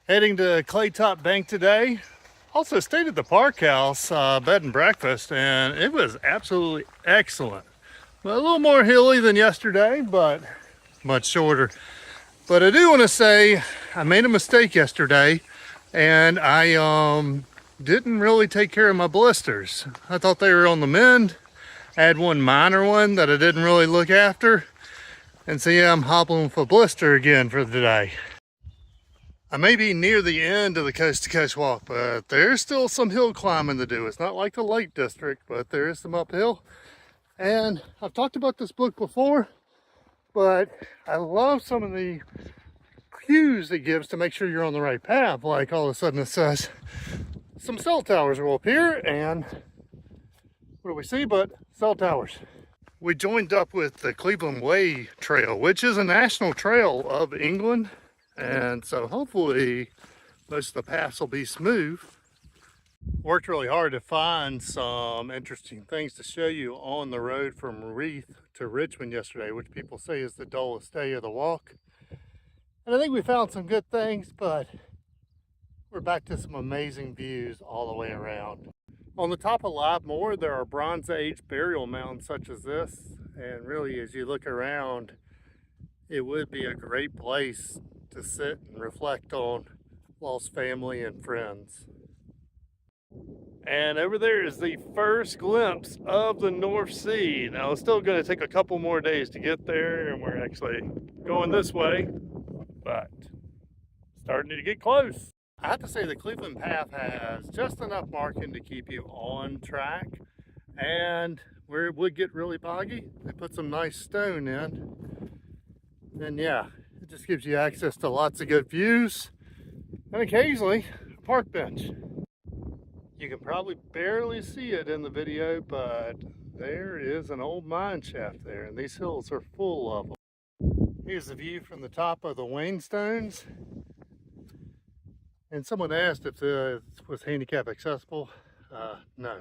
Heading to Claytop Bank today. Also stayed at the Park House bed and breakfast, and it was absolutely excellent. Well, a little more hilly than yesterday, but much shorter. But I do want to say I made a mistake yesterday, and I didn't really take care of my blisters. I thought they were on the mend. I had one minor one that I didn't really look after. And so yeah, I'm hobbling with a blister again for today. I may be near the end of the coast to coast walk, but there's still some hill climbing to do. It's not like the Lake District, but there is some uphill. And I've talked about this book before, but I love some of the cues it gives to make sure you're on the right path. Like all of a sudden it says some cell towers will appear, and what do we see but cell towers? We joined up with the Cleveland Way Trail, which is a national trail of England. And so hopefully most of the paths will be smooth. Worked really hard to find some interesting things to show you on the road from Reeth to Richmond yesterday, which people say is the dullest day of the walk. And I think we found some good things, but we're back to some amazing views all the way around. On the top of Livemore, there are Bronze Age burial mounds such as this. And really, as you look around, it would be a great place to sit and reflect on lost family and friends. And over there is the first glimpse of the North Sea. Now it's still going to take a couple more days to get there, and we're actually going this way, but starting to get close. I have to say the Cleveland Path has just enough marking to keep you on track, and where it would get really boggy, they put some nice stone in. And yeah, it just gives you access to lots of good views, and occasionally a park bench. You can probably barely see it in the video, but there is an old mine shaft there, and these hills are full of them. Here's the view from the top of the Wainstones. And someone asked if it was handicap accessible. No.